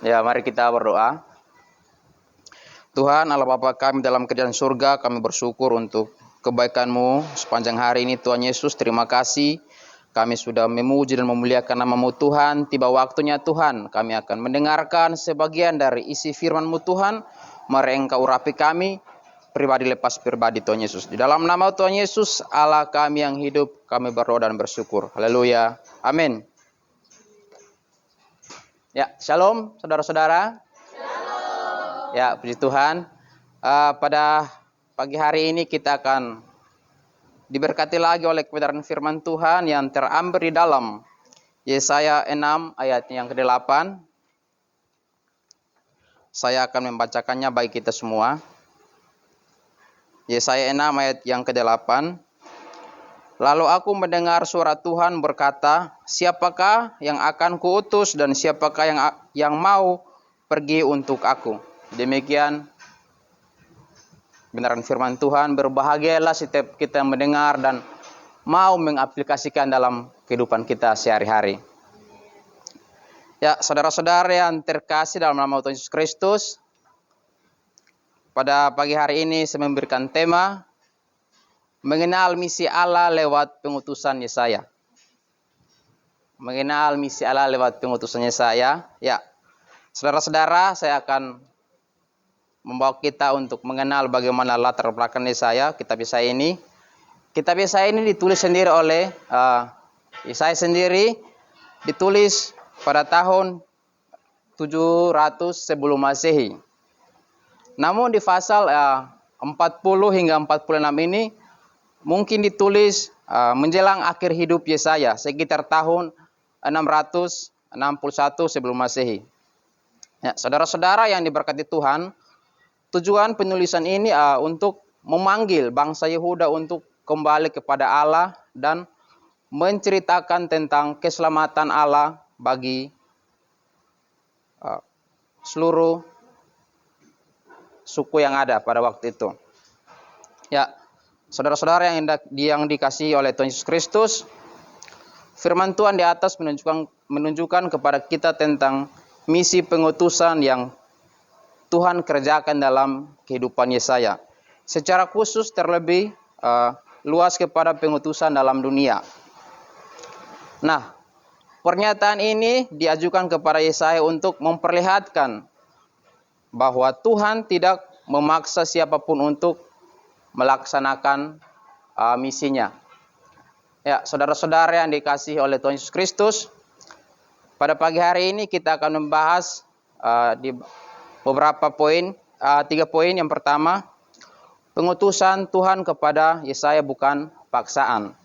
Ya, mari kita berdoa. Tuhan Allah Bapa kami dalam kerajaan surga, kami bersyukur untuk kebaikan-Mu sepanjang hari ini Tuhan Yesus. Terima kasih kami sudah memuji dan memuliakan nama-Mu Tuhan. Tiba waktunya Tuhan, kami akan mendengarkan sebagian dari isi firman-Mu Tuhan. Mari Engkau urapi kami, pribadi lepas pribadi Tuhan Yesus. Di dalam nama Tuhan Yesus, Allah kami yang hidup, kami berdoa dan bersyukur. Haleluya. Amin. Ya, shalom saudara-saudara. Shalom. Ya, puji Tuhan. Pada pagi hari ini kita akan diberkati lagi oleh kebenaran firman Tuhan yang terambil di dalam Yesaya 6 ayat yang ke-8. Saya akan membacakannya bagi kita semua. Yesaya 6 ayat yang ke-8. Lalu aku mendengar suara Tuhan berkata, siapakah yang akan kuutus dan siapakah yang mau pergi untuk aku? Demikian benaran firman Tuhan. Berbahagialah setiap kita yang mendengar dan mau mengaplikasikan dalam kehidupan kita sehari-hari. Ya, saudara-saudara yang terkasih dalam nama Tuhan Yesus Kristus, pada pagi hari ini saya memberikan tema mengenal misi Allah lewat pengutusan Yesaya. Mengenal misi Allah lewat pengutusan Yesaya. Ya, saudara-saudara, saya akan membawa kita untuk mengenal bagaimana latar belakang Yesaya, kitab Yesaya ini. Kitab Yesaya ini ditulis sendiri oleh Yesaya sendiri, ditulis pada tahun 700 sebelum Masehi. Namun di pasal 40 hingga 46 ini mungkin ditulis menjelang akhir hidup Yesaya, sekitar tahun 661 sebelum Masehi. Ya, saudara-saudara yang diberkati Tuhan, tujuan penulisan ini untuk memanggil bangsa Yehuda untuk kembali kepada Allah dan menceritakan tentang keselamatan Allah bagi seluruh suku yang ada pada waktu itu. Ya, saudara-saudara yang dikasihi oleh Tuhan Yesus Kristus, firman Tuhan di atas menunjukkan kepada kita tentang misi pengutusan yang Tuhan kerjakan dalam kehidupan Yesaya. Secara khusus terlebih luas kepada pengutusan dalam dunia. Nah, pernyataan ini diajukan kepada Yesaya untuk memperlihatkan bahwa Tuhan tidak memaksa siapapun untuk melaksanakan misinya. Ya, saudara-saudara yang dikasihi oleh Tuhan Yesus Kristus, pada pagi hari ini kita akan membahas di beberapa poin, 3 poin. Yang pertama, pengutusan Tuhan kepada Yesaya bukan paksaan.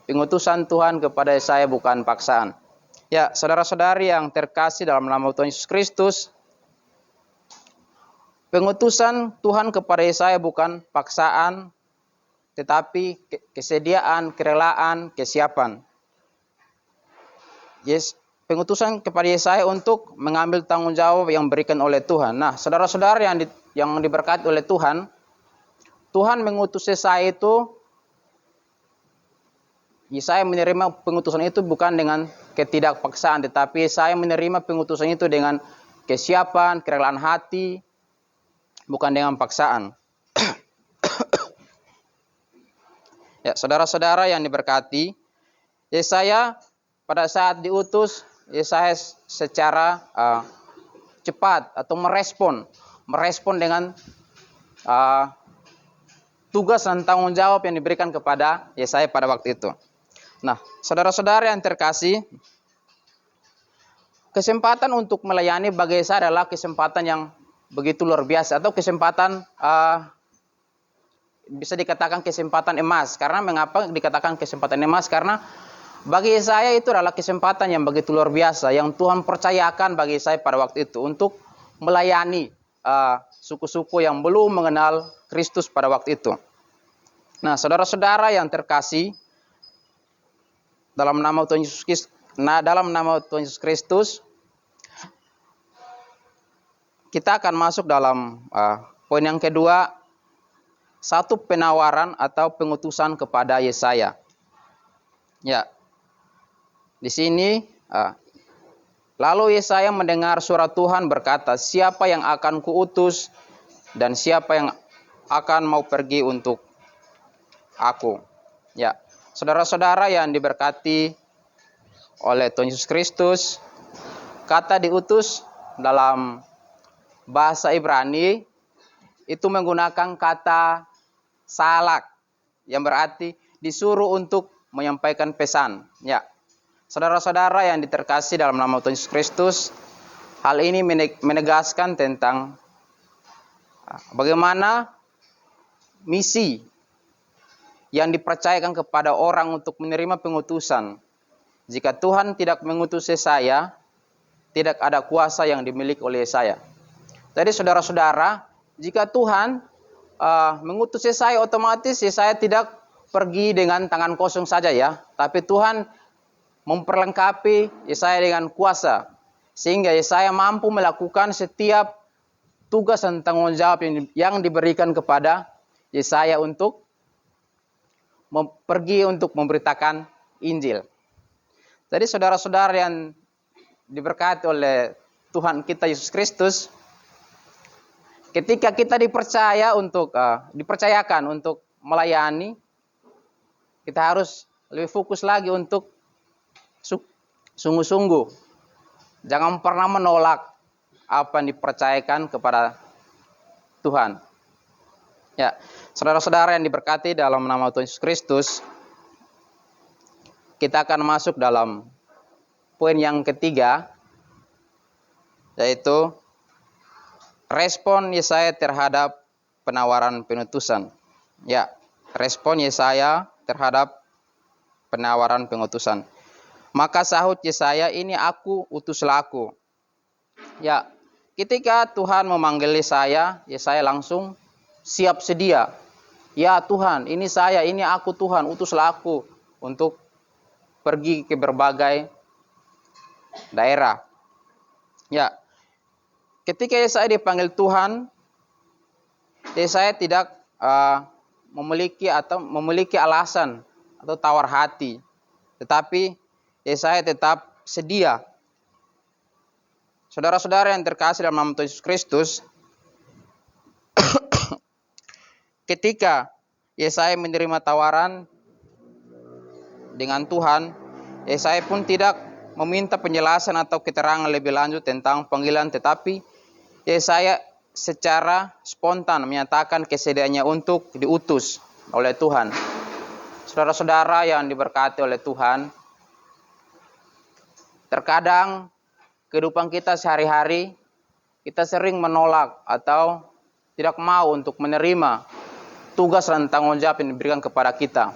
Pengutusan Tuhan kepada Yesaya bukan paksaan. Ya, saudara-saudari yang terkasih dalam nama Tuhan Yesus Kristus, pengutusan Tuhan kepada Yesaya bukan paksaan, tetapi kesediaan, kerelaan, kesiapan. Pengutusan kepada Yesaya untuk mengambil tanggung jawab yang diberikan oleh Tuhan. Nah, saudara-saudara yang diberkati oleh Tuhan, Tuhan mengutus Yesaya itu, Yesaya menerima pengutusan itu bukan dengan ketidakpaksaan, tetapi Yesaya menerima pengutusan itu dengan kesiapan, kerelaan hati, bukan dengan paksaan. Ya, saudara-saudara yang diberkati, Yesaya pada saat diutus, Yesaya secara cepat atau merespon dengan tugas dan tanggung jawab yang diberikan kepada Yesaya pada waktu itu. Nah, saudara-saudara yang terkasih, kesempatan untuk melayani bagi Yesaya adalah kesempatan yang begitu luar biasa, atau kesempatan bisa dikatakan kesempatan emas. Karena mengapa dikatakan kesempatan emas? Karena bagi Yesaya itu adalah kesempatan yang begitu luar biasa yang Tuhan percayakan bagi Yesaya pada waktu itu untuk melayani suku-suku yang belum mengenal Kristus pada waktu itu. Nah, saudara-saudara yang terkasih, dalam nama Tuhan Yesus Kristus, kita akan masuk dalam poin yang kedua, satu penawaran atau pengutusan kepada Yesaya. Ya, di sini Lalu Yesaya mendengar suara Tuhan berkata, siapa yang akan kuutus dan siapa yang akan mau pergi untuk aku. Ya, saudara-saudara yang diberkati oleh Tuhan Yesus Kristus, kata diutus dalam bahasa Ibrani itu menggunakan kata salak yang berarti disuruh untuk menyampaikan pesan. Ya, saudara-saudara yang diterkasih dalam nama Tuhan Yesus Kristus, hal ini menegaskan tentang bagaimana misi yang dipercayakan kepada orang untuk menerima pengutusan. Jika Tuhan tidak mengutus saya, tidak ada kuasa yang dimiliki oleh saya. Jadi saudara-saudara, jika Tuhan mengutus saya, otomatis saya tidak pergi dengan tangan kosong saja ya. Tapi Tuhan memperlengkapi Yesaya dengan kuasa. Sehingga Yesaya mampu melakukan setiap tugas dan tanggung jawab yang diberikan kepada Yesaya untuk pergi untuk memberitakan Injil. Jadi saudara-saudara yang diberkati oleh Tuhan kita Yesus Kristus, ketika kita dipercayakan untuk melayani, kita harus lebih fokus lagi untuk sungguh-sungguh. Jangan pernah menolak apa yang dipercayakan kepada Tuhan. Ya, saudara-saudara yang diberkati dalam nama Tuhan Yesus Kristus, kita akan masuk dalam poin yang ketiga, yaitu respon Yesaya terhadap penawaran pengutusan. Ya, respon Yesaya terhadap penawaran pengutusan. Maka sahut Yesaya, ini aku, utuslah aku. Ya, ketika Tuhan memanggil Yesaya langsung siap sedia. Ya Tuhan, ini saya, ini aku Tuhan, utuslah aku untuk pergi ke berbagai daerah. Ya, ketika Yesaya dipanggil Tuhan, Yesaya tidak memiliki alasan atau tawar hati, tetapi Yesaya tetap sedia. Saudara-saudara yang terkasih dalam nama Tuhan Yesus Kristus, ketika Yesaya menerima tawaran dengan Tuhan, Yesaya pun tidak meminta penjelasan atau keterangan lebih lanjut tentang panggilan, tetapi Yesaya secara spontan menyatakan kesediaannya untuk diutus oleh Tuhan. Saudara-saudara yang diberkati oleh Tuhan, terkadang kehidupan kita sehari-hari, kita sering menolak atau tidak mau untuk menerima tugas dan tanggung jawab yang diberikan kepada kita.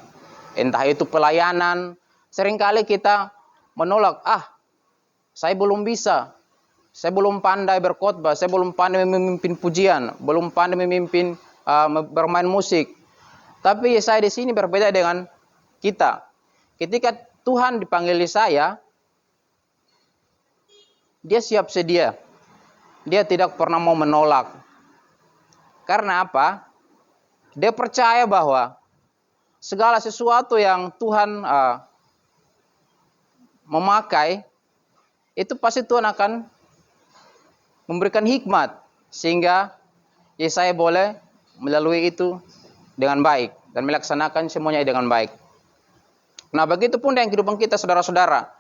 Entah itu pelayanan, seringkali kita menolak, saya belum bisa, saya belum pandai berkhotbah, saya belum pandai memimpin pujian, belum pandai memimpin bermain musik. Tapi Yesaya di sini berbeda dengan kita. Ketika Tuhan dipanggil Yesaya, dia siap sedia. Dia tidak pernah mau menolak. Karena apa? Dia percaya bahwa segala sesuatu yang Tuhan memakai, itu pasti Tuhan akan memberikan hikmat, sehingga Yesaya boleh melalui itu dengan baik dan melaksanakan semuanya dengan baik. Nah, begitu pun dengan kehidupan kita, saudara-saudara.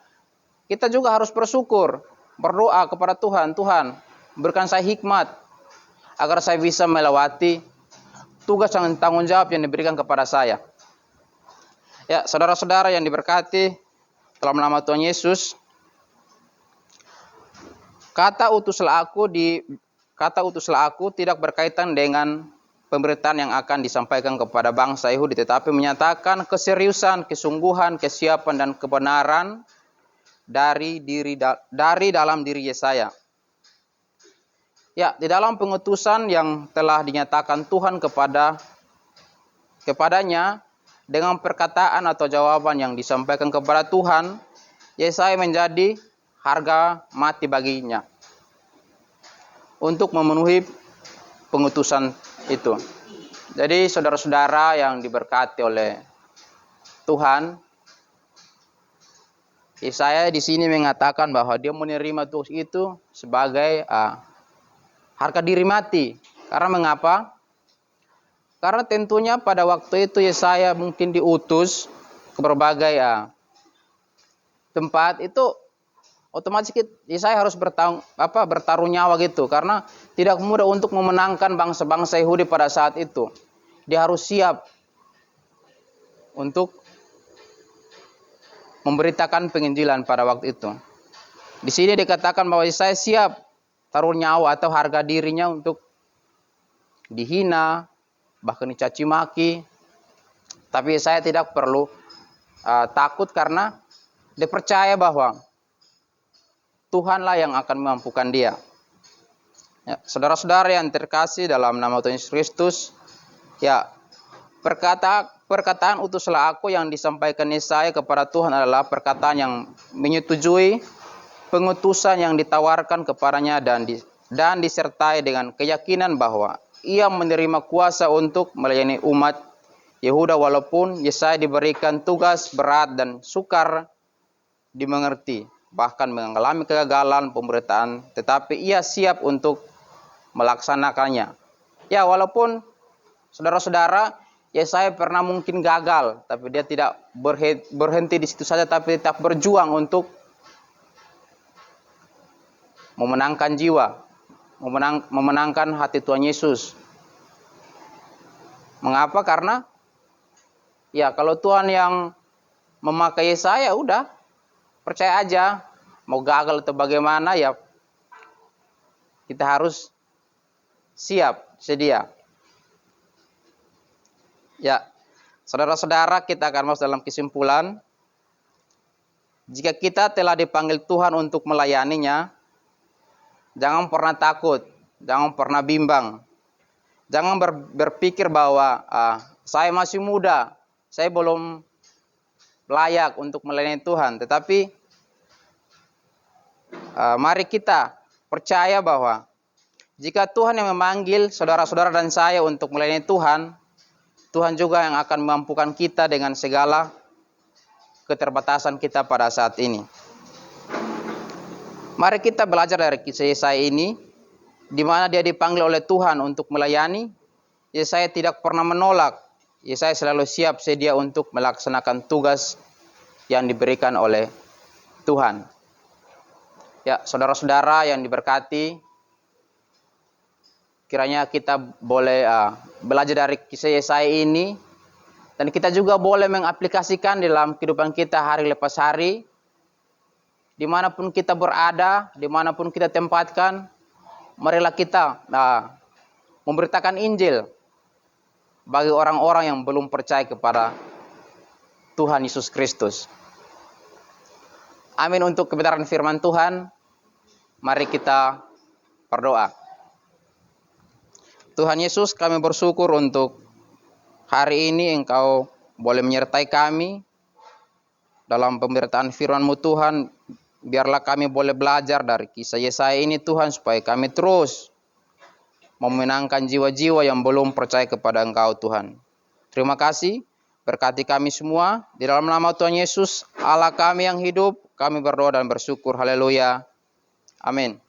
Kita juga harus bersyukur, berdoa kepada Tuhan, Tuhan, berikan saya hikmat agar saya bisa melewati tugas dan tanggung jawab yang diberikan kepada saya. Ya, saudara-saudara yang diberkati dalam nama Tuhan Yesus, kata utuslah aku tidak berkaitan dengan pemberitaan yang akan disampaikan kepada bangsa Yahudi, tetapi menyatakan keseriusan, kesungguhan, kesiapan dan kebenaran dari dalam diri Yesaya. Ya, di dalam pengutusan yang telah dinyatakan Tuhan kepadanya, dengan perkataan atau jawaban yang disampaikan kepada Tuhan, Yesaya menjadi harga mati baginya untuk memenuhi pengutusan itu. Jadi saudara-saudara yang diberkati oleh Tuhan, Yesaya di sini mengatakan bahwa dia menerima tugas itu sebagai harga diri mati. Karena mengapa? Karena tentunya pada waktu itu Yesaya mungkin diutus ke berbagai tempat, itu otomatis Yesaya harus bertaruh nyawa gitu, karena tidak mudah untuk memenangkan bangsa-bangsa Yahudi pada saat itu. Dia harus siap untuk memberitakan penginjilan pada waktu itu. Di sini dikatakan bahwa Yesaya siap taruh nyawa atau harga dirinya untuk dihina, bahkan dicaci maki. Tapi Yesaya tidak perlu takut, karena dia percaya bahwa Tuhanlah yang akan memampukan dia. Ya, saudara-saudara yang terkasih dalam nama Tuhan Yesus Kristus, ya, perkataan utuslah aku yang disampaikan Yesaya kepada Tuhan adalah perkataan yang menyetujui pengutusan yang ditawarkan kepadanya dan disertai dengan keyakinan bahwa ia menerima kuasa untuk melayani umat Yehuda, walaupun Yesaya diberikan tugas berat dan sukar dimengerti, bahkan mengalami kegagalan pemberitaan, tetapi ia siap untuk melaksanakannya. Ya, walaupun saudara-saudara, Yesaya pernah mungkin gagal, tapi dia tidak berhenti di situ saja, tapi tetap berjuang untuk memenangkan jiwa, memenangkan hati Tuhan Yesus. Mengapa? Karena ya, kalau Tuhan yang memakai Yesaya, udah percaya aja, mau gagal atau bagaimana, ya kita harus siap, sedia. Ya, saudara-saudara, kita akan masuk dalam kesimpulan. Jika kita telah dipanggil Tuhan untuk melayaninya, jangan pernah takut, jangan pernah bimbang. Jangan berpikir bahwa saya masih muda, saya belum layak untuk melayani Tuhan. Tetapi mari kita percaya bahwa jika Tuhan yang memanggil saudara-saudara dan saya untuk melayani Tuhan, Tuhan juga yang akan memampukan kita dengan segala keterbatasan kita pada saat ini. Mari kita belajar dari kisah Yesaya ini, di mana dia dipanggil oleh Tuhan untuk melayani. Yesaya tidak pernah menolak. Yesaya selalu siap sedia untuk melaksanakan tugas yang diberikan oleh Tuhan. Ya, saudara-saudara yang diberkati, kiranya kita boleh belajar dari kisah Yesaya ini, dan kita juga boleh mengaplikasikan dalam kehidupan kita hari lepas hari. Dimanapun kita berada, dimanapun kita tempatkan, marilah kita memberitakan Injil bagi orang-orang yang belum percaya kepada Tuhan Yesus Kristus. Amin. Untuk kebenaran firman Tuhan, mari kita berdoa. Tuhan Yesus, kami bersyukur untuk hari ini Engkau boleh menyertai kami dalam pemberitaan firman-Mu Tuhan. Biarlah kami boleh belajar dari kisah Yesaya ini Tuhan, supaya kami terus memenangkan jiwa-jiwa yang belum percaya kepada Engkau Tuhan. Terima kasih, berkati kami semua. Di dalam nama Tuhan Yesus, Allah kami yang hidup, kami berdoa dan bersyukur. Haleluya. Amin.